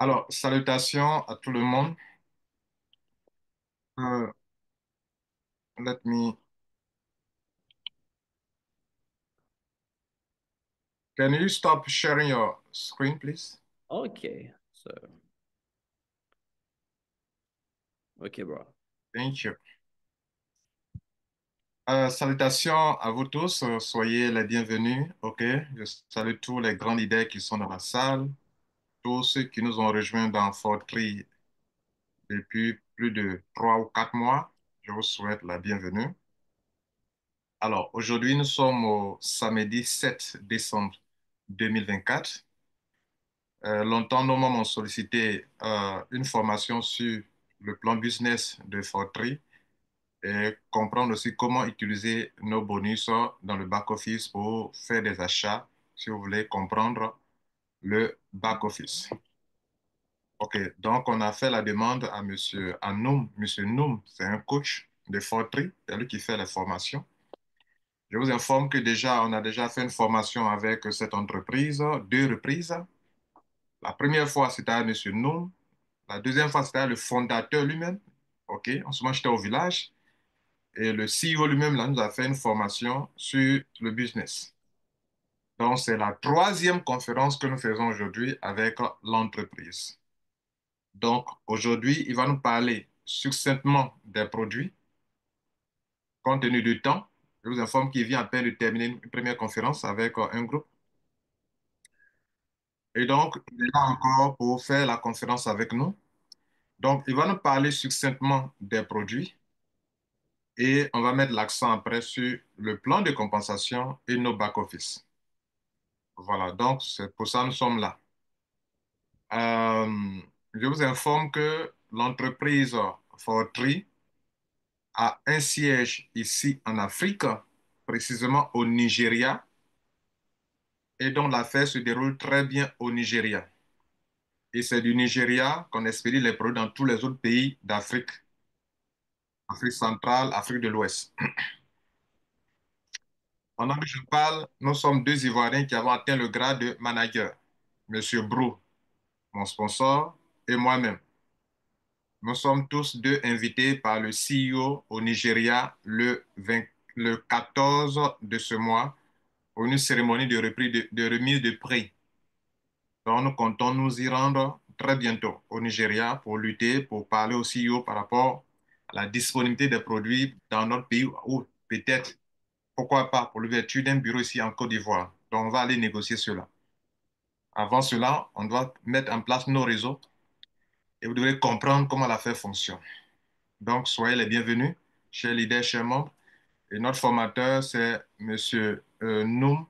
Alors, salutations à tout le monde. Euh, let me. Can you stop sharing your screen, please? Okay, so okay, bro. Thank you. Salutations à vous tous. Soyez les bienvenus. OK. Je salue tous les grands leaders qui sont dans la salle, tous ceux qui nous ont rejoints dans Fortry depuis plus de 3 ou 4 mois. Je vous souhaite la bienvenue. Alors, aujourd'hui, nous sommes au samedi 7 décembre 2024. Longtemps, nos membres ont sollicité une formation sur le plan business de Fortry et comprendre aussi comment utiliser nos bonus dans le back-office pour faire des achats, si vous voulez comprendre le back-office. OK, donc on a fait la demande à Monsieur Anoum. Monsieur Noum, c'est un coach de Fortry, c'est lui qui fait la formation. Je vous informe que déjà, on a déjà fait une formation avec cette entreprise, 2 reprises. La première fois, c'était à Monsieur Noum. La deuxième fois, c'était le fondateur lui-même. OK, en ce moment, j'étais au village. Et le CEO lui-même, là, nous a fait une formation sur le business. Donc, c'est la troisième conférence que nous faisons aujourd'hui avec l'entreprise. Donc, aujourd'hui, il va nous parler succinctement des produits, compte tenu du temps. Je vous informe qu'il vient à peine de terminer une première conférence avec un groupe. Et donc, il est là encore pour faire la conférence avec nous. Donc, il va nous parler succinctement des produits. Et on va mettre l'accent après sur le plan de compensation et nos back-office. Voilà, donc c'est pour ça que nous sommes là. Euh, je vous informe que l'entreprise Fortry a un siège ici en Afrique, précisément au Nigeria, et dont l'affaire se déroule très bien au Nigeria. Et c'est du Nigeria qu'on expédie les produits dans tous les autres pays d'Afrique, Afrique centrale, Afrique de l'Ouest. Pendant que je parle, nous sommes 2 Ivoiriens qui avons atteint le grade de manager. Monsieur Brou, mon sponsor, et moi-même. Nous sommes tous deux invités par le CEO au Nigeria le 14 de ce mois pour une cérémonie de remise de prix. Donc, nous comptons nous y rendre très bientôt au Nigeria pour lutter, pour parler au CEO par rapport à la disponibilité des produits dans notre pays ou peut-être, pourquoi pas, pour l'ouverture d'un bureau ici en Côte d'Ivoire. Donc, on va aller négocier cela. Avant cela, on doit mettre en place nos réseaux et vous devrez comprendre comment l'affaire fonctionne. Donc, soyez les bienvenus, chers leaders, chers membres. Et notre formateur, c'est Monsieur Noum.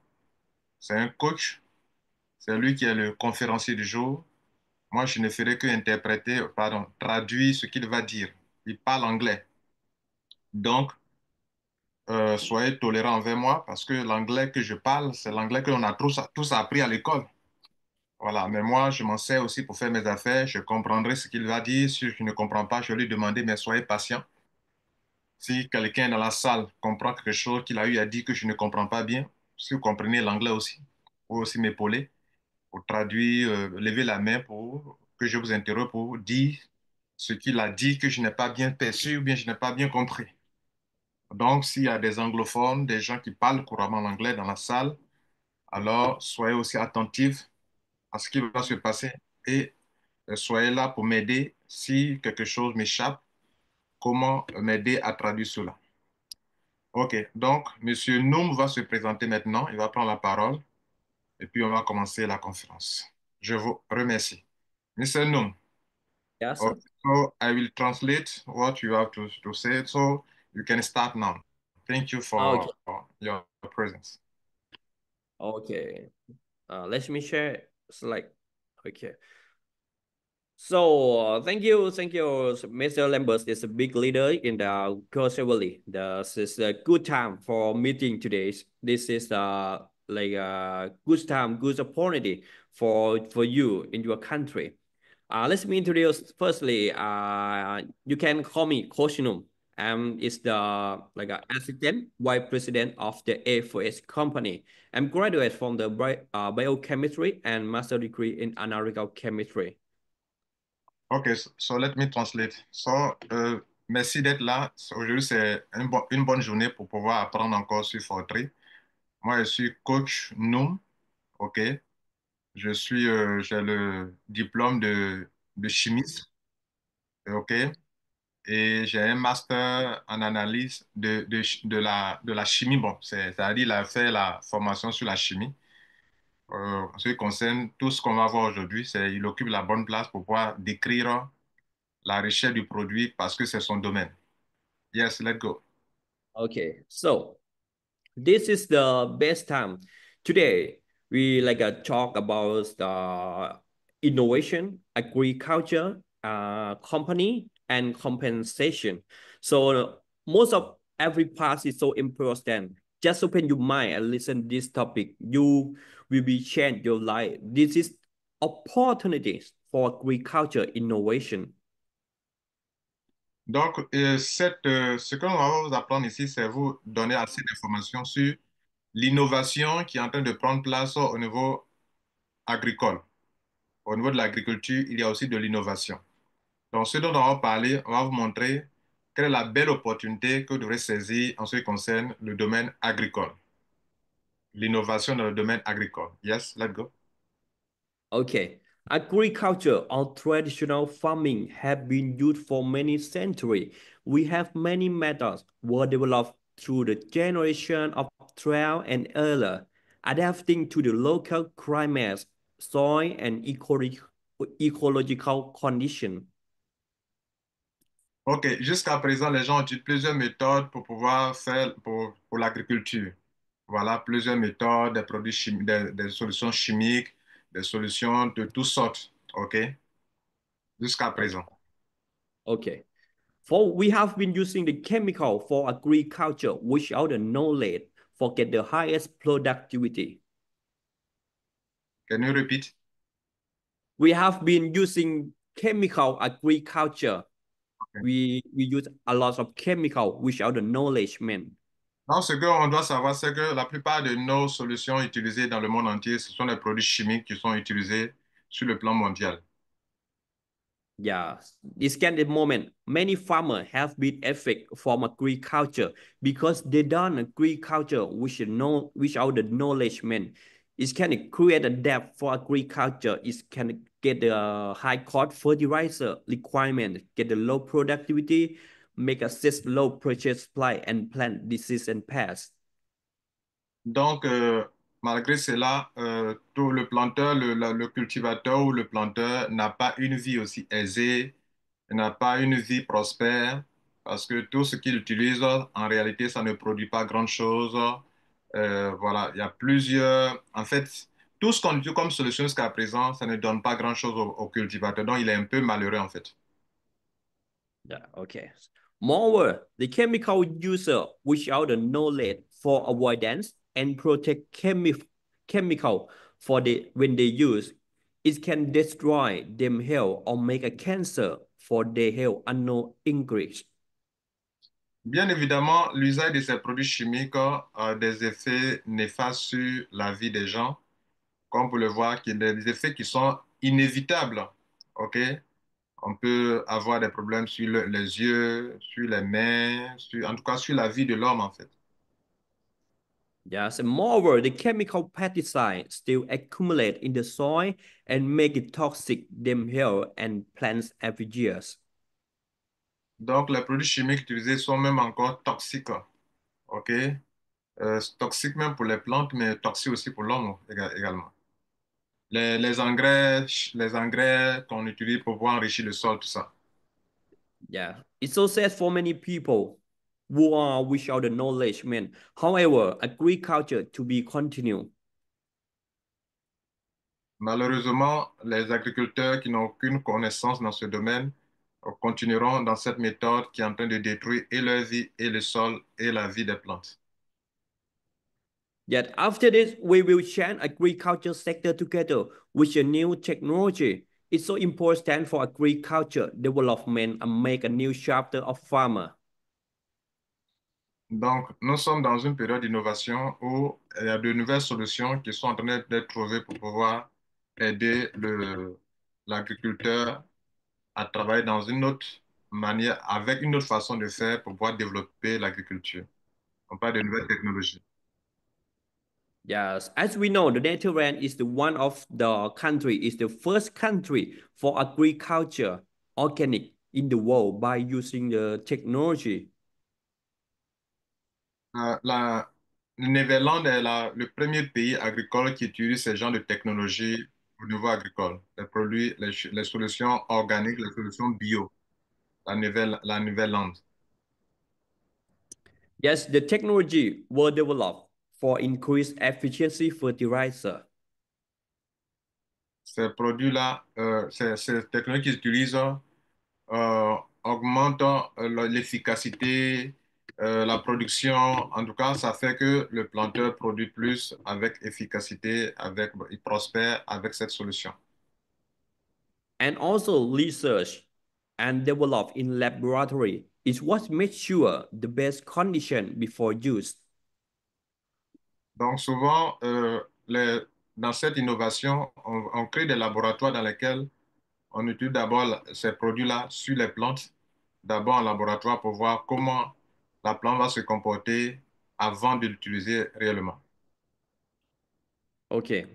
C'est un coach. C'est lui qui est le conférencier du jour. Moi, je ne ferai que interpréter, pardon, traduire ce qu'il va dire. Il parle anglais. Donc, soyez tolérants envers moi parce que l'anglais que je parle, c'est l'anglais que l'on a tous appris à l'école. Voilà, mais moi, je m'en sers aussi pour faire mes affaires. Je comprendrai ce qu'il va dire. Si je ne comprends pas, je vais lui demander, mais soyez patient. Si quelqu'un dans la salle comprend quelque chose qu'il a eu à dire que je ne comprends pas bien, si vous comprenez l'anglais aussi, vous aussi m'épauler pour traduire, lever la main pour que je vous interroge pour dire ce qu'il a dit que je n'ai pas bien perçu ou bien je n'ai pas bien compris. Donc, s'il y a des anglophones, des gens qui parlent couramment l'anglais dans la salle, alors soyez aussi attentifs à ce qui va se passer et soyez là pour m'aider si quelque chose m'échappe, comment m'aider à traduire cela. OK, donc Monsieur Noum va se présenter maintenant, il va prendre la parole et puis on va commencer la conférence. Je vous remercie. Monsieur Noum, Yes, sir. okay, so I will translate what you have to say, so you can start now. Thank you Okay. for your presence. Okay. Let me share slide. Okay. So thank you, Mr. Lambert is a big leader in the Coast Valley. This is a good time for meeting today. This is like a good time, good opportunity for you in your country. Let me introduce firstly. You can call me Coach Num. Is the like a assistant vice president of the A4S company. I'm graduate from the biochemistry and master degree in analytical chemistry. Okay, so let me translate. Merci d'être là. Aujourd'hui, c'est une bonne journée pour pouvoir apprendre encore sur Fortran. Moi, je suis coach Noom. OK. J'ai le diplôme de chimiste. OK. Et j'ai un master en analyse de la chimie. Bon, c'est-à-dire, il a fait la formation sur la chimie. En ce qui concerne tout ce qu'on va voir aujourd'hui, il occupe la bonne place pour pouvoir décrire la recherche du produit parce que c'est son domaine. Yes, let's go. Okay, so this is the best time. Today, we talk about the innovation, agriculture, company, and compensation. So most of every part is so important. Just open your mind and listen this topic. You will be change your life. This is opportunities for agriculture innovation. Donc, ce que l'on va vous apprendre ici, c'est vous donner assez d'informations sur l'innovation qui est en train de prendre place au niveau agricole. Au niveau de l'agriculture, il y a aussi de l'innovation. Donc, ce dont on va parler, on va vous montrer quelle est la belle opportunité que vous devrez saisir en ce qui concerne le domaine agricole. L'innovation dans le domaine agricole. Yes, let's go. Okay. Agriculture or traditional farming have been used for many centuries. We have many methods were developed through the generation of trial and error, adapting to the local climate, soil, and ecological conditions. OK, jusqu'à présent, les gens utilisent plusieurs méthodes pour pouvoir faire pour l'agriculture. Voilà, plusieurs méthodes, des produits chimiques, des solutions chimiques, des solutions de toutes sortes. OK, jusqu'à Okay. présent. Okay. For we have been using the chemical for agriculture without the knowledge for get the highest productivity. Can you repeat? We have been using chemical agriculture. OK. We use a lot of chemical without the knowledge, man. Donc, ce qu'on doit savoir, c'est que la plupart de nos solutions utilisées dans le monde entier, ce sont des produits chimiques qui sont utilisés sur le plan mondial. Yeah, this kind of moment, many farmers have been affected from agriculture because they done agriculture which know without the knowledge, man. It can create a debt for agriculture. It can get the high cost fertilizer requirement, get the low productivity, make access low purchase price, and plant disease and pests. Donc, malgré cela, tout le planteur, le cultivateur ou le planteur n'a pas une vie aussi aisée, n'a pas une vie prospère, parce que tout ce qu'il utilise, en réalité, ça ne produit pas grand-chose. Voilà, il y a plusieurs... En fait, tout ce qu'on utilise comme solution jusqu'à présent, ça ne donne pas grand-chose au cultivateur. Donc, il est un peu malheureux, en fait. Yeah, okay. Moreover, the chemical user without the knowledge for avoidance and protect chemical for the when they use, it can destroy them health or make a cancer for their health unknown English. Bien évidemment, l'usage de ces produits chimiques a des effets néfastes sur la vie des gens. Comme on peut le voir, qu'il y a des effets qui sont inévitables. OK? On peut avoir des problèmes sur les yeux, sur les mains, en tout cas sur la vie de l'homme, en fait. Yes, and moreover, the chemical pesticides still accumulate in the soil and make it toxic them health and plants every year. Donc, les produits chimiques utilisés sont même encore toxiques. OK? Toxiques même pour les plantes, mais toxiques aussi pour l'homme également. Les engrais qu'on utilise pour pouvoir enrichir le sol, tout ça. Yeah, it's so sad for many people who are without the knowledge, man. However, agriculture to be continued. Malheureusement, les agriculteurs qui n'ont aucune connaissance dans ce domaine continueront dans cette méthode qui est en train de détruire et leur vie, et le sol, et la vie des plantes. Yet after this, we will change agriculture sector together with a new technology. It's so important for agriculture development and make a new chapter of farmer. Donc, nous sommes dans une période d'innovation où il y a de nouvelles solutions qui sont en train d'être trouvées pour pouvoir aider l'agriculteur à travailler dans une autre manière, avec une autre façon de faire pour pouvoir développer l'agriculture. On parle de nouvelles technologies. Yes, as we know, the Netherlands is the one of the country is the first country for agriculture organic in the world by using the technology. La, le Néerlande est le premier pays agricole qui utilise ce genre de technologie au niveau agricole. Les produits, les solutions organiques, les solutions bio, la Nouvelle-Lande. Yes, the technology were developed for increased efficiency fertilizer. Ces produits-là, ces technologies qu'ils utilisent augmentent l'efficacité, la production. En tout cas, ça fait que le planteur produit plus avec efficacité, il prospère avec cette solution. And also research and developed in laboratory is what makes sure the best condition before use. Donc souvent, dans cette innovation, on crée des laboratoires dans lesquels on étudie d'abord ces produits-là sur les plantes, d'abord en laboratoire pour voir comment la plante va se comporter avant de l'utiliser réellement. Okay.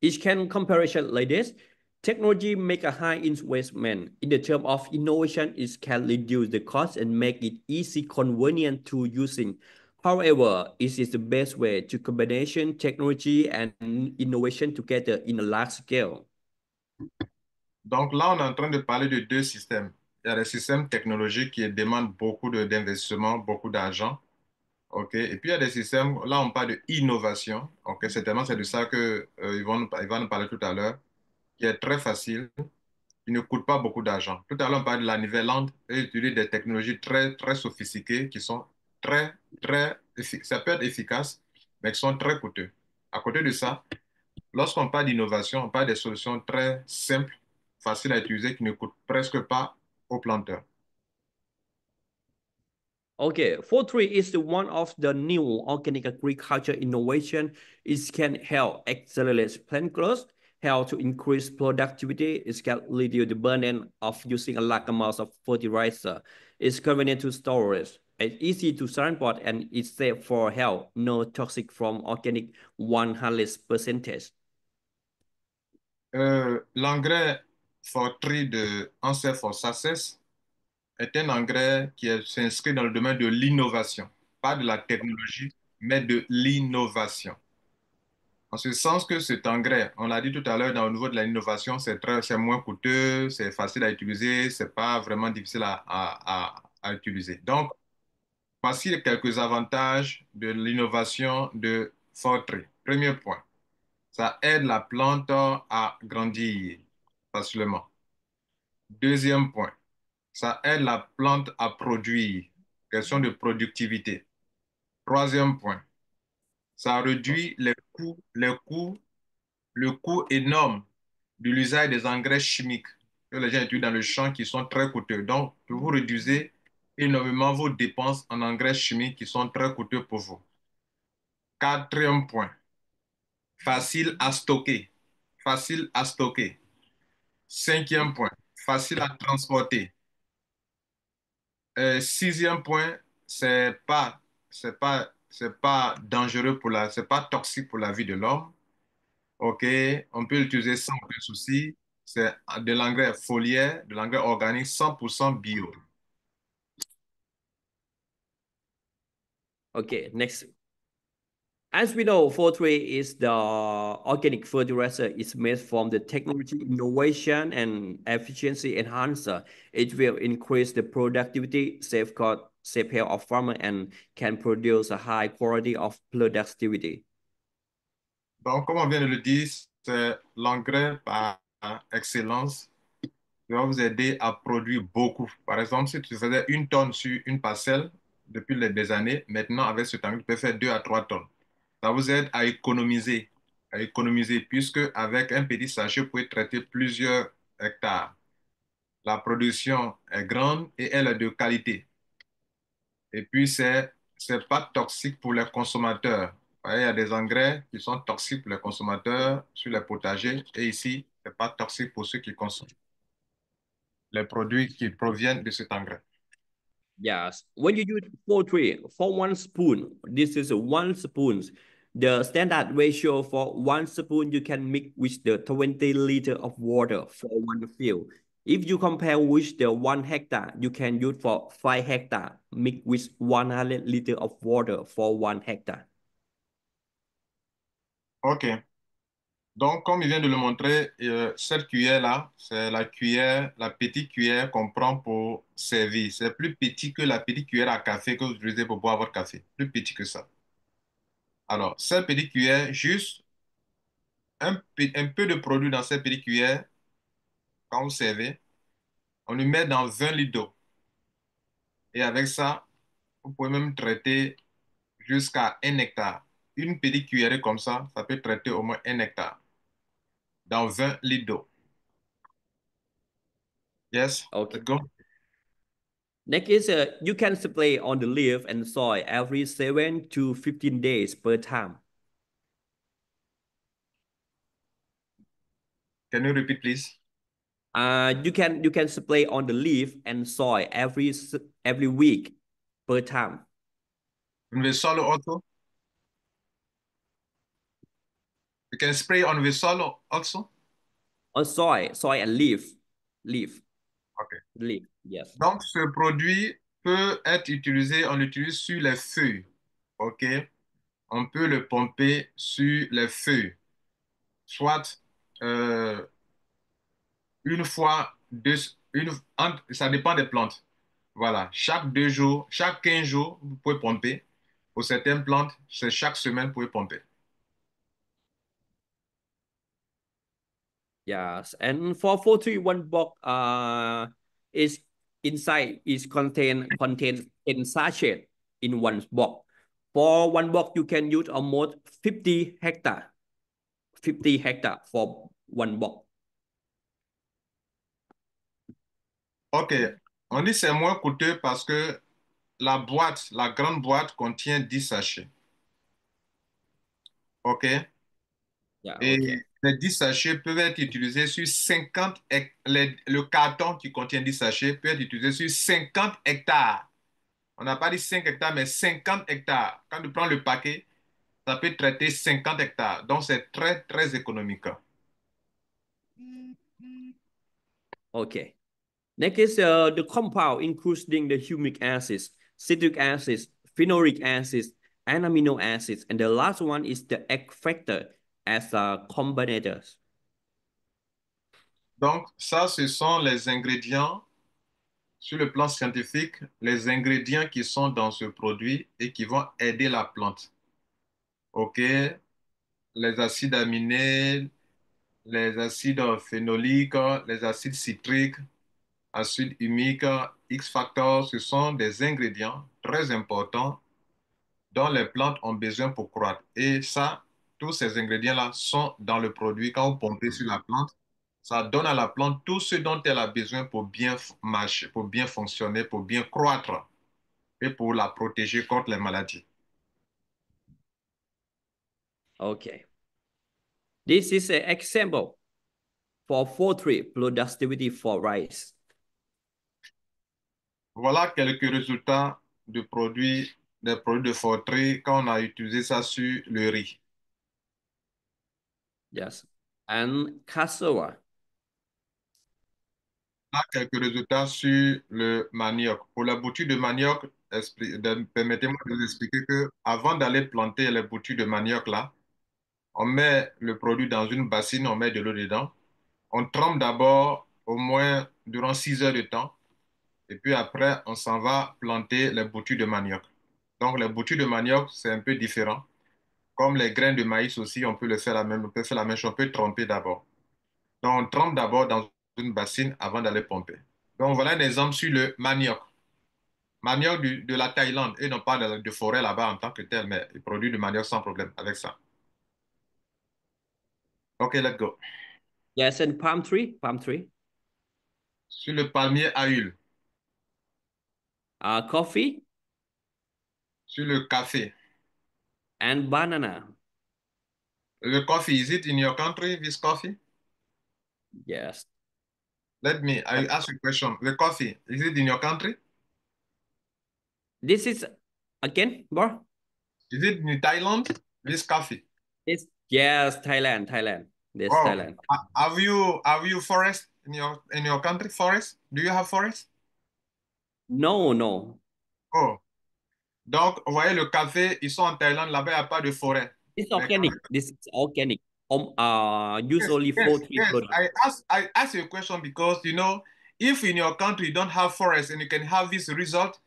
Each can comparison like this. Technology make a high investment. In the term of innovation, it can reduce the cost and make it easy, convenient to using. However, it is the best way to combination technology and innovation together in a large scale. Donc là, on est en train de parler de deux systèmes. Il y a des systèmes technologiques qui demandent beaucoup d'investissement, beaucoup d'argent. OK? Et puis il y a des systèmes, là on parle d'innovation. OK? Certainement, c'est de ça que, il va nous parler tout à l'heure, qui est très facile, qui ne coûte pas beaucoup d'argent. Tout à l'heure, on parlait de la Nouvelle-Zélande et utilise des technologies très, très sophistiquées qui sont ça peut être efficace, mais qui sont très coûteux. À côté de ça, lorsqu'on parle d'innovation, on parle des solutions très simples, faciles à utiliser, qui ne coûtent presque pas aux planteurs. Okay, Forestry is the one of the new organic agriculture innovation. It can help accelerate plant growth, help to increase productivity. It can reduce the burden of using a large amount of fertilizer. It's convenient to storage. It's easy to transport and it's safe for health. No toxic from organic 100%. L'engrais Fortry de Ansel Success est un engrais s'inscrit dans le domaine de l'innovation, pas de la technologie, mais de l'innovation. En ce sens que cet engrais, on l'a dit tout à l'heure, au niveau de l'innovation, c'est moins coûteux, c'est facile à utiliser, c'est pas vraiment difficile à utiliser. Donc, voici quelques avantages de l'innovation de Fortry. Premier point, ça aide la plante à grandir facilement. Deuxième point, ça aide la plante à produire. Question de productivité. Troisième point, ça réduit le coût énorme de l'usage des engrais chimiques que les gens utilisent dans le champ qui sont très coûteux. Donc, vous réduisez énormément vos dépenses en engrais chimiques qui sont très coûteux pour vous. Quatrième point, facile à stocker. Facile à stocker. Cinquième point, facile à transporter. Sixième point, c'est pas dangereux c'est pas toxique pour la vie de l'homme. OK, on peut l'utiliser sans aucun souci. C'est de l'engrais foliaire, de l'engrais organique 100% bio. Okay, next. As we know, Forestry is the organic fertilizer is made from the technology innovation and efficiency enhancer. It will increase the productivity, safeguard, save health of farmer, and can produce a high quality of productivity. Donc, comme on vient de le dire, c'est l'engrais par excellence qui va vous aider à produire beaucoup. Par exemple, si tu faisais 1 tonne sur une parcelle depuis des années, maintenant, avec ce engrais, tu peux faire 2 à 3 tonnes. Ça vous aide à économiser, puisque avec un petit sachet, vous pouvez traiter plusieurs hectares. La production est grande et elle est de qualité. Et puis, c'est pas toxique pour les consommateurs. Vous voyez, il y a des engrais qui sont toxiques pour les consommateurs sur les potagers et ici, c'est pas toxique pour ceux qui consomment. les produits qui proviennent de cet engrais. Yes. When you use poultry for 1 spoon, this is a 1 spoon. The standard ratio for 1 spoon you can mix with the 20 liter of water for 1 field. If you compare with the 1 hectare, you can use for 5 hectare, mix with 100 liter of water for 1 hectare. OK. Donc, comme il vient de le montrer, cette cuillère-là, c'est la cuillère, la petite cuillère qu'on prend pour servir. C'est plus petit que la petite cuillère à café que vous utilisez pour boire votre café. Plus petit que ça. Alors, cette petite cuillère, juste un peu de produit dans cette petite cuillère, quand vous servez, on le met dans 20 litres d'eau. Et avec ça, vous pouvez même traiter jusqu'à 1 hectare. Une petite cuillerée comme ça peut traiter au moins 1 hectare dans 20 litres d'eau. Yes, Okay. let's go. Next is you can spray on the leaf and soil every 7 to 15 days per time. Can you repeat, please? You can spray on the leaf and soil every week per time. On the soil also? You can spray on the soil also? On soil and leaf, OK. leaf. Yes. Donc, ce produit peut être utilisé, on l'utilise sur les feuilles. OK? On peut le pomper sur les feuilles. Soit euh, une fois, ça dépend des plantes. Voilà, chaque 2 jours, chaque 15 jours, vous pouvez pomper. Pour certaines plantes, c'est chaque semaine, vous pouvez pomper. Yes. And for 431 box, is inside is contain 10 sachet in one box. For one box, you can use almost 50 hectare for one box. OK, on dit c'est moins coûteux parce que la boîte, la grande boîte contient 10 sachets. OK? Yeah. Et Okay. les 10 sachets peuvent être utilisés sur 50 hectares. Le carton qui contient 10 sachets peut être utilisé sur 50 hectares. On n'a pas dit 5 hectares, mais 50 hectares. Quand tu prends le paquet, ça peut traiter 50 hectares. Donc, c'est très, très économique. Okay. Next is the compound including the humic acids, citric acids, phenolic acids, and amino acids. And the last one is the X factor as combinators. Donc, ça, ce sont les ingrédients, sur le plan scientifique, les ingrédients qui sont dans ce produit et qui vont aider la plante. OK? Les acides aminés, les acides phénoliques, les acides citriques, acide humique, X-factor, ce sont des ingrédients très importants dont les plantes ont besoin pour croître. Et ça, tous ces ingrédients-là sont dans le produit. Quand vous pompez sur la plante, ça donne à la plante tout ce dont elle a besoin pour bien marcher, pour bien fonctionner, pour bien croître et pour la protéger contre les maladies. Okay. This is an example for poultry productivity for rice. Voilà quelques résultats des produits de Fortray quand on a utilisé ça sur le riz. Yes. And cassava. A quelques résultats sur le manioc. Pour la bouture de manioc, permettez-moi de vous expliquer que avant d'aller planter les boutures de manioc là, on met le produit dans une bassine, on met de l'eau dedans. On trempe d'abord au moins durant 6 heures de temps. Et puis après, on s'en va planter les boutures de manioc. Donc les boutures de manioc, c'est un peu différent. Comme les graines de maïs aussi, on peut faire la même chose, on peut tremper d'abord. Donc on trempe d'abord dans une bassine avant d'aller pomper. Donc voilà un exemple sur le manioc. Manioc de la Thaïlande. Ils n'ont pas de forêt là-bas en tant que tel, mais ils produisent du manioc sans problème avec ça. OK, let's go. Yes, and palm tree, palm tree. Sur le palmier à huile. Coffee Sur le café. and banana. Le coffee, is it in your country, this coffee? Yes. I ask you a question. The coffee, is it in your country? This is again, bro. Is it in Thailand? This coffee. This yes, Thailand, Thailand. This Oh, Thailand. have you forest in your country? Forest? Do you have forest? No, no. Oh, donc vous voyez le café, ils sont en Thaïlande, là-bas, il n'y a pas de forêt. It's Mais organic. This is organic. yes, Usually yes, poultry yes. product. I ask you a question because if in your country you don't have forest and you can have this result,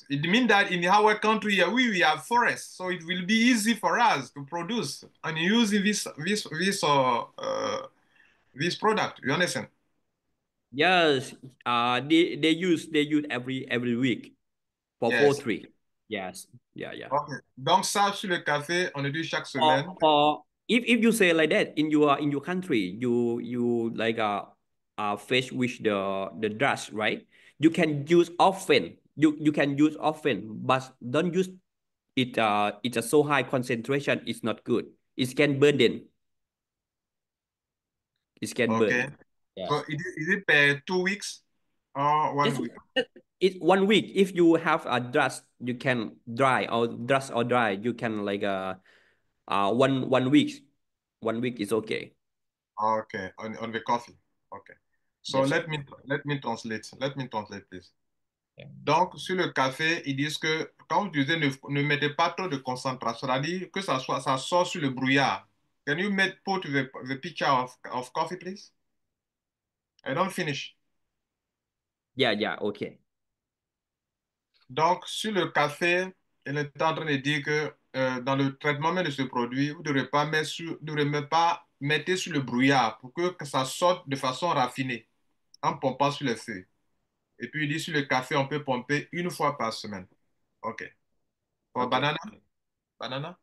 it means that in our country yeah, we have forests, so it will be easy for us to produce and using this product. You understand? Yes. They use every week for Yes. poultry. Yes. Yeah, yeah. Ok. Donc ça sur le café, on le dit chaque semaine. For if you say like that in your country, you like fish with the dust, right? You can use often. You can use often, but don't use it. It's a so high concentration. It's not good. It can burden. It can Ok. burn. So Yes. is it per 2 weeks or Just 1 week? it 1 week. If you have a dust, you can dry or dust or dry. You can like one week. 1 week is okay. Okay, on the coffee. Okay. So Yes, sir. let me translate. Let me translate, please. Yeah. Donc, sur le café, ils disent que quand vous utilisez, ne mettez pas trop de concentration, c'est-à-dire que ça sort sur le brouillard. Can you put the picture of coffee, please? I don't finish. Yeah, yeah, okay. Donc, sur le café, elle est en train de dire que dans le traitement même de ce produit, vous ne devrez pas mettre sur le brouillard pour que ça sorte de façon raffinée en pompant sur les feuilles. Et puis, il dit sur le café, on peut pomper une fois par semaine. OK. Pour Okay. banana? Banana?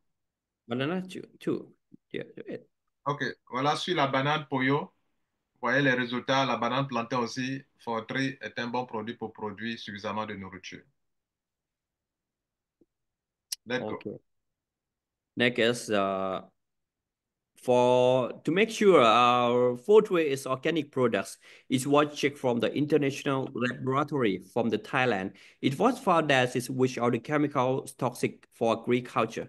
Banana too. Yeah, it. OK. Voilà, sur la banane Poyo, vous voyez les résultats. La banane plantain aussi, Fortri est un bon produit pour produire suffisamment de nourriture. Let's go. Okay. Next is for to make sure our foodway is organic products, it was checked from the international laboratory from the Thailand. It was found that it which are the chemicals toxic for agriculture.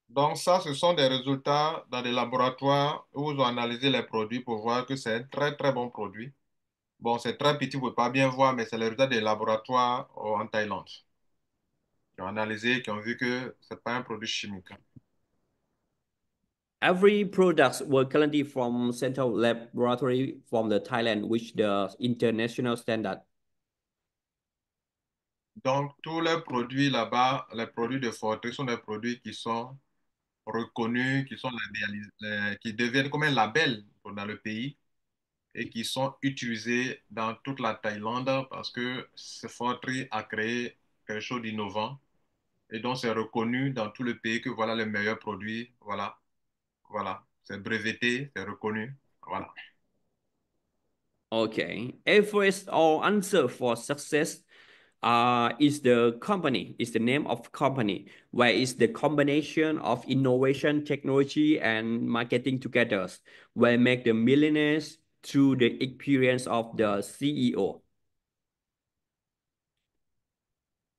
Donc ça, ce sont des résultats dans des laboratoires où ils ont analysé les produits pour voir que c'est un très, très bon produit. Bon, c'est très petit, vous ne pouvez pas bien voir, mais c'est les résultats des laboratoires en Thaïlande qui ont analysé, qui ont vu que ce n'est pas un produit chimique. Every products were currently from central laboratory from the Thailand, which the international standard. Donc, tous les produits là-bas, les produits de Fortri sont des produits qui sont reconnus, qui deviennent comme un label dans le pays et qui sont utilisés dans toute la Thaïlande parce que ce Fortri a créé quelque chose d'innovant et donc c'est reconnu dans tout le pays que voilà les meilleurs produits, voilà, voilà, c'est breveté, c'est reconnu, voilà. Okay. Efforts or answer for success is the name of company, where is the combination of innovation, technology, and marketing together, where make the millionaires through the experience of the CEO.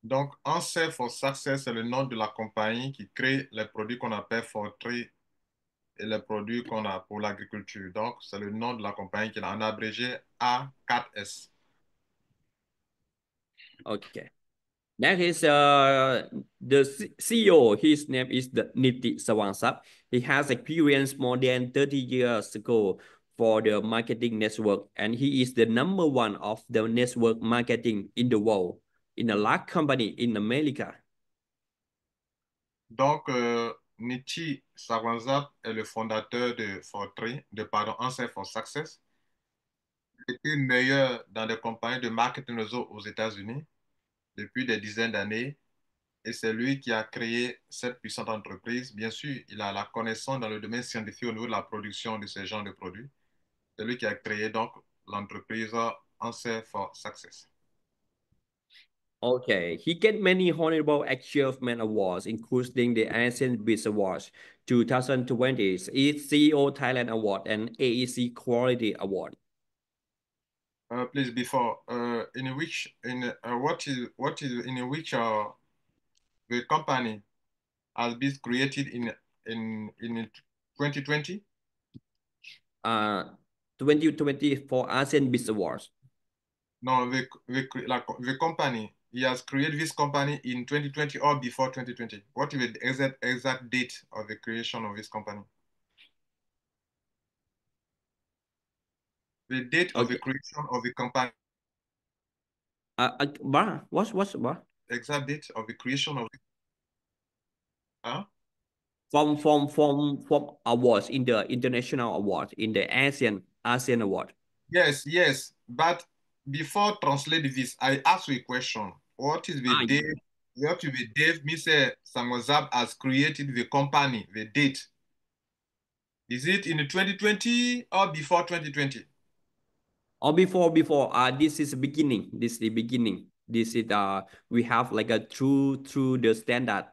Donc, Answer for Success, c'est le nom de la compagnie qui crée les produits qu'on appelle Fortri et les produits qu'on a pour l'agriculture. Donc, c'est le nom de la compagnie qui a en abrégé A4S. Okay. Next is the CEO. His name is the Niti Sawangsap. He has experience more than 30 years ago for the marketing network, and he is the number one of the network marketing in the world in a large company in America. Donc, Nichi Sawanzap est le fondateur de Fortri, Answer for Success. Il était meilleur dans des compagnies de marketing réseau aux États-Unis depuis des dizaines d'années. Et c'est lui qui a créé cette puissante entreprise. Bien sûr, il a la connaissance dans le domaine scientifique au niveau de la production de ce genre de produits. C'est lui qui a créé donc l'entreprise Answer for Success. Okay, he get many honorable achievement awards, including the Asian Biz Awards 2020, CEO Thailand Award, and AEC Quality Award. Please, before, in which, in what is, in which the company has been created in 2020? 2020 for ASEAN Biz Awards. No, the company, he has created this company in 2020 or before 2020. What is the exact date of the creation of this company? The date of the Okay. creation of the company, What? exact date of the creation of the, huh? From awards in the international award in the ASEAN award. Yes, yes. But before translate this, I ask you a question. What is the Ah, date? What is the date Mr. Samozab has created the company, the date? Is it in 2020 or before 2020? or before this is the beginning. This is the beginning. This is we have like a through the standard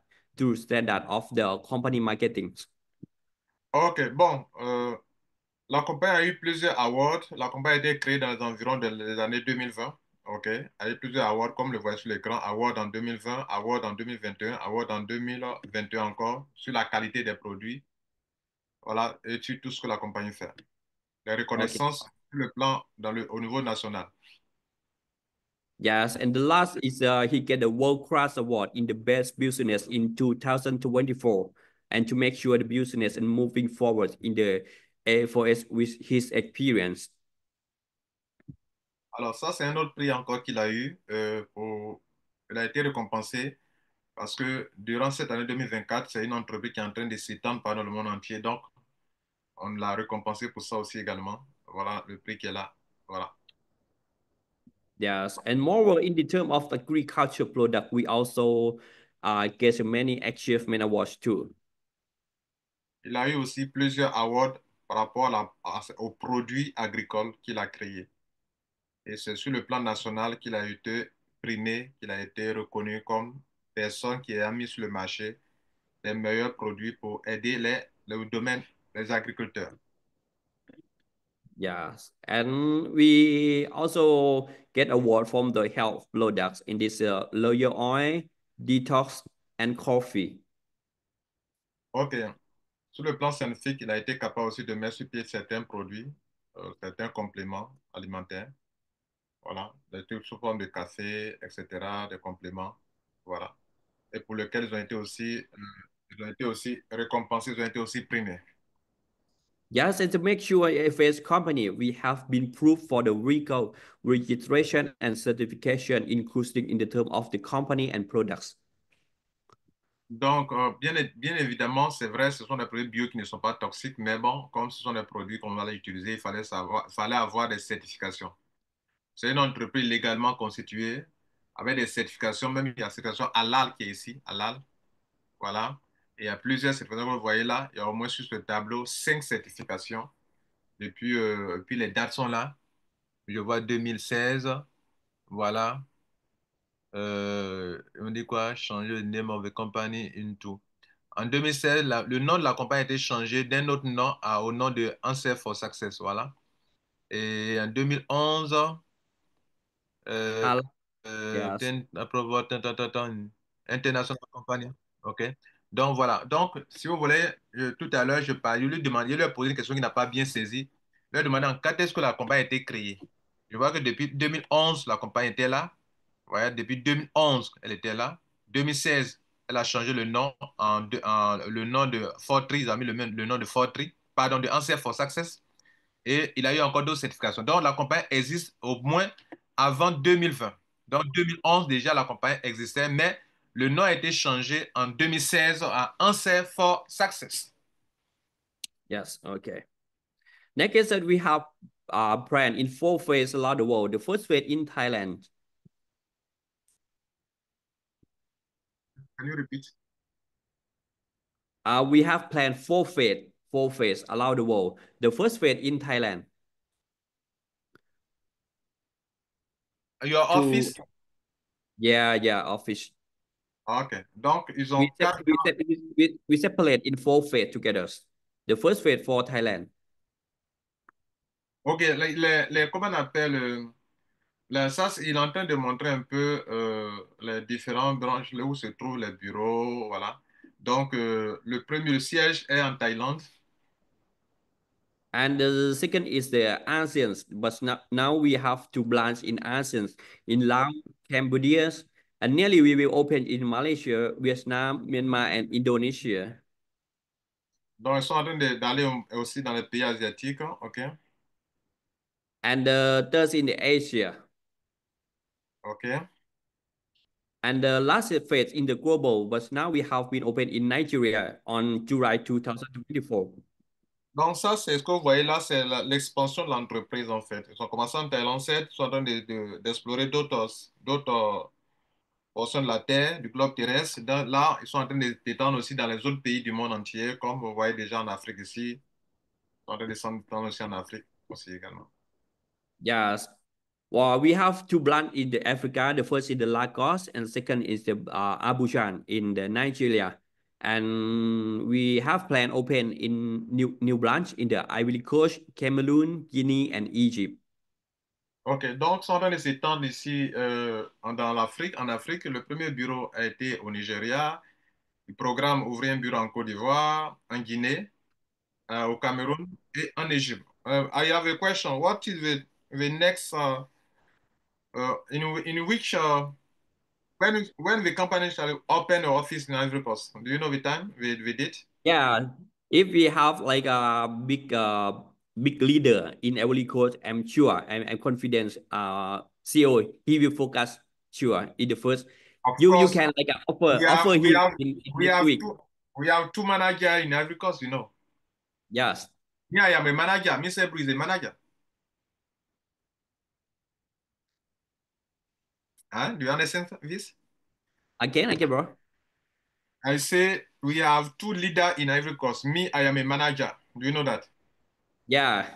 of the company marketing. Ok, bon. La compagnie a eu plusieurs awards. La compagnie a été créée dans les environs des années 2020. Ok. Elle a eu plusieurs awards, comme le voyez sur l'écran. Award en 2020, award en 2021, award en 2021 encore, sur la qualité des produits. Voilà, et sur tout ce que la compagnie fait. Les Okay. reconnaissances sur le plan au niveau national. Yes, and the last is he get the World Class Award in the Best Business in 2024, and to make sure the business and moving forward in the A4S with his experience. Alors ça, c'est un autre prix encore qu'il a eu. Il a été récompensé parce que durant cette année 2024, c'est une entreprise qui est en train de s'étendre par le monde entier. Donc, on l'a récompensé pour ça aussi également. Voilà le prix qui est là. Voilà. Yes, and moreover, in the term of agriculture product, we also get many achievement awards too. Il a eu aussi plusieurs awards par rapport aux produits agricoles qu'il a créés. Et c'est sur le plan national qu'il a été primé, qu'il a été reconnu comme personne qui a mis sur le marché les meilleurs produits pour aider le domaine des agriculteurs. Yes, and we also get award from the health products in this lower oil, detox, and coffee. OK. Sur le plan scientifique, il a été capable aussi de mettre sur pied certains produits, certains compléments alimentaires. Voilà. Des trucs sous forme de café, etc., des compléments. Voilà. Et pour lesquels ils ont été aussi récompensés, ils ont été aussi primés. Yes, and to make sure AFS company, we have been proved for the legal registration and certification, including in the term of the company and products. Donc, bien évidemment, c'est vrai, ce sont des produits bio qui ne sont pas toxiques, mais bon, comme ce sont des produits qu'on va utiliser, il fallait avoir des certifications. C'est une entreprise légalement constituée avec des certifications, même il y a la certification halal qui est ici, halal, voilà. Et il y a plusieurs certifications que vous voyez là. Il y a au moins sur ce tableau 5 certifications. Puis les dates sont là. Je vois 2016, voilà. On dit quoi? Changer le name of the company into. En 2016, le nom de la compagnie a été changé d'un autre nom au nom de Answer for Success, voilà. Et en 2011, euh, Halal, yes. International Company. OK. Donc voilà. Donc, si vous voulez, tout à l'heure, je lui demandais, je lui ai posé une question qu'il n'a pas bien saisie. Je lui ai demandé quand est-ce que la compagnie a été créée. Je vois que depuis 2011, la compagnie était là. Ouais, depuis 2011, elle était là. 2016, elle a changé le nom le nom de Fortry, ils ont mis le nom de Fortry, pardon, de Answer for Success. Et il a eu encore d'autres certifications. Donc, la compagnie existe au moins avant 2020. Donc, 2011, déjà, la compagnie existait, mais le nom a été changé en 2016 à Answer for Success. Yes, okay. Next is that we have brand in 4 phases around the world. The first phase in Thailand. Can you repeat? We have planned 4 phase around the world. The first phase in Thailand Your to office? yeah office. OK. Donc, ils We ont sep- quatre. we, sep- we separate in 4 phase together. The first phase for Thailand. OK. Comment on appelle? Là, ça, il est en train de montrer un peu les différentes branches, là où se trouvent les bureaux, voilà. Donc, le premier siège est en Thaïlande. And the second is the ASEAN, but now we have two branches in ASEAN, in Laos, Cambodia, and nearly we will open in Malaysia, Vietnam, Myanmar, and Indonesia. Donc, ils sont en train d'aller aussi dans les pays asiatiques, hein, OK? And the third in the Asia. OK. And the last phase in the global, but now we have been open in Nigeria on July 2024. Donc, ça, c'est ce que vous voyez là, c'est l'expansion de l'entreprise, en fait. Ils ont commencé en Thaïlande 7, ils sont en train d'explorer d'autres portions de la Terre, du globe terrestre. Là, ils sont en train de d'étendre aussi dans les autres pays du monde entier, comme vous voyez déjà en Afrique ici. Ils sont en train de descendre aussi en Afrique aussi également. Yes. Well, we have two branch in the Africa. The first is the Lagos, and second is the Abuja in the Nigeria. And we have plan open in new branch in the Ivory Coast, Cameroon, Guinea, and Egypt. OK, donc, ils sont en train de s'étendre ici dans l'Afrique. En Afrique, le premier bureau a été au Nigeria. Ils programment ouvrir un bureau en Côte d'Ivoire, en Guinée, au Cameroun et en Égypte. I have a question. What is the next, in which, when the company shall open an office in Ivory Coast? Do you know the time, the date? Yeah, if we have like a big leader in Ivory Coast, I'm sure, I'm confident. CEO, he will focus sure in the first. Of You course, can like we have, offer we him have, in we next have week. two, we have two managers in Ivory Coast, you know. Yes. Me, I am a manager. Mr. Bruce is a manager. Huh? Do you understand this? Again, bro. I say we have two leaders in Ivory Coast. Me, I am a manager. Do you know that? Yeah,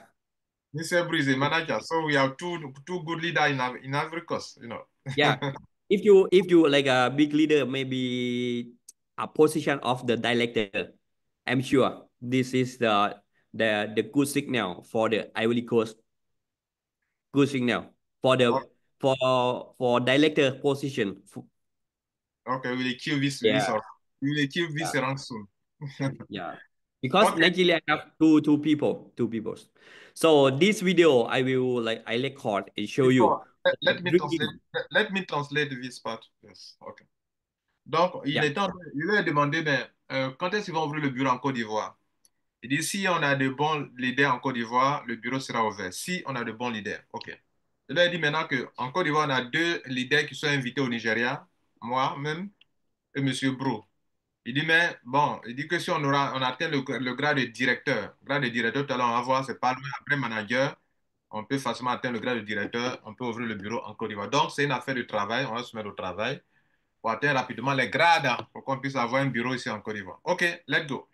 Mr. Bruce is a manager. So we have two good leaders in Ivory Coast, you know. yeah. If you like a big leader, maybe a position of the director, I'm sure this is the good signal for the Ivory Coast. Good signal for O- the for director position. Okay, we'll kill this Yeah, off. We will kill this yeah, around soon. yeah. Because Okay, Nigeria have two people. So this video I record and show you before let me translate. drinking. Let me translate this part. Yes. Okay. Donc, Yeah. il lui a demandé, mais quand est-ce qu'ils vont ouvrir le bureau en Côte d'Ivoire? Il dit, si on a de bons leaders en Côte d'Ivoire, le bureau sera ouvert. Si on a de bons leaders, OK. Il a dit maintenant qu'en Côte d'Ivoire, on a deux leaders qui sont invités au Nigeria, moi-même et M. Bro. Il dit, mais bon, il dit que si on atteint le grade de directeur, tout à l'heure, on va voir, c'est pas loin, après manager, on peut facilement atteindre le grade de directeur, on peut ouvrir le bureau en Côte d'Ivoire. Donc, c'est une affaire de travail, on va se mettre au travail pour atteindre rapidement les grades pour qu'on puisse avoir un bureau ici en Côte d'Ivoire. OK, let's go.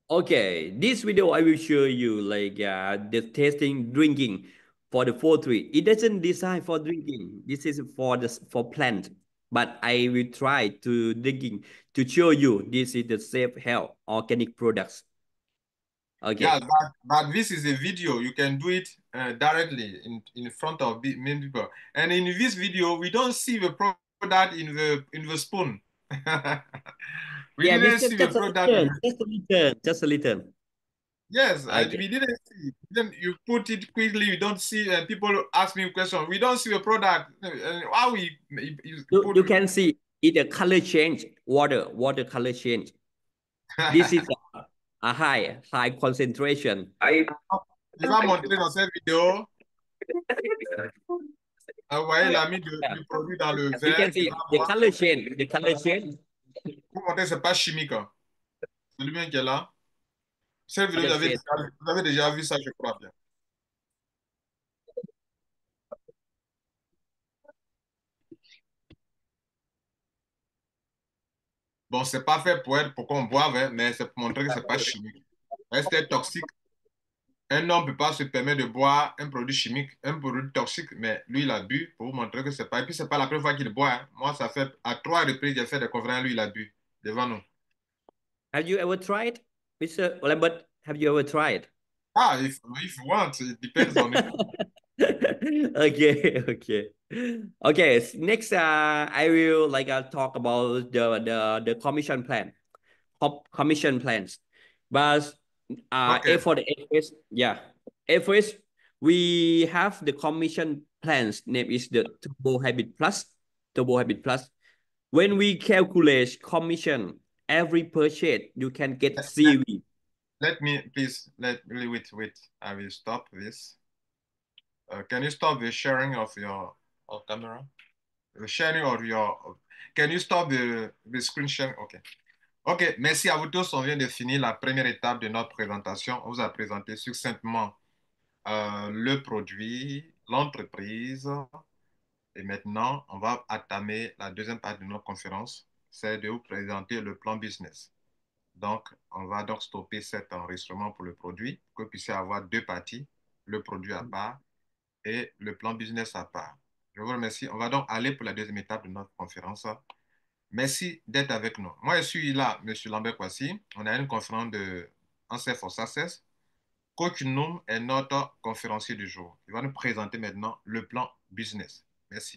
Okay, this video I will show you like the tasting drinking for the poultry. It doesn't design for drinking. This is for plant. But I will try to drinking to show you this is the safe health organic products. Yeah, Okay. but this is a video. You can do it directly in front of many people. And in this video, we don't see the product in the spoon. We Yeah, didn't this see the just a product. little, just a little, just a little. Yes, Okay. we didn't see. Then you put it quickly. You don't see. People ask me question. We don't see the product. How we you You put? can see it a color change, water color change. This is a high concentration. I Il va montrer dans cette vidéo. Vous voyez, il a mis yeah. du produit dans le You verre can qu'il see va the boire. color change. The color change. Pour montrer que c'est pas chimique, hein. C'est lui-même qui est là. Cette vidéo, Color change. vous avez déjà vu ça, je crois bien. Bon, c'est pas fait pour qu'on boive, hein, mais c'est pour montrer que c'est pas chimique. Reste toxique. Un homme ne peut pas se permettre de boire un produit chimique, un produit toxique, mais lui, il a bu pour vous montrer que c'est pas. Et puis, c'est pas la première fois qu'il boit, hein. Moi, ça fait à 3 reprises, j'ai fait des conférences, lui, il a bu devant nous. Have you ever tried, Mr. Lambert? Have you ever tried? Ah, if you want, it depends on you. Okay, okay. Okay, next I will talk about the commission plan. Commission plans. But OK. for the FS, yeah. FS, we have the commission plans name is the Turbo Habit Plus. Turbo Habit Plus. When we calculate commission every purchase, you can get Let, CV. let me, please, wait. I will stop this. Can you stop the sharing of your camera? The sharing of your... Can you stop the screen sharing? OK. OK, merci à vous tous. On vient de finir la première étape de notre présentation. On vous a présenté succinctement le produit, l'entreprise. Et maintenant, on va entamer la deuxième partie de notre conférence, c'est de vous présenter le plan business. Donc, on va donc stopper cet enregistrement pour le produit, pour que vous puissiez avoir deux parties, le produit à part et le plan business à part. Je vous remercie. On va donc aller pour la deuxième étape de notre conférence. Merci d'être avec nous. Moi, je suis là, M. Lambert Kwasi. On a une conférence de Answer for Success. Coach Noum est notre conférencier du jour. Il va nous présenter maintenant le plan business. Merci.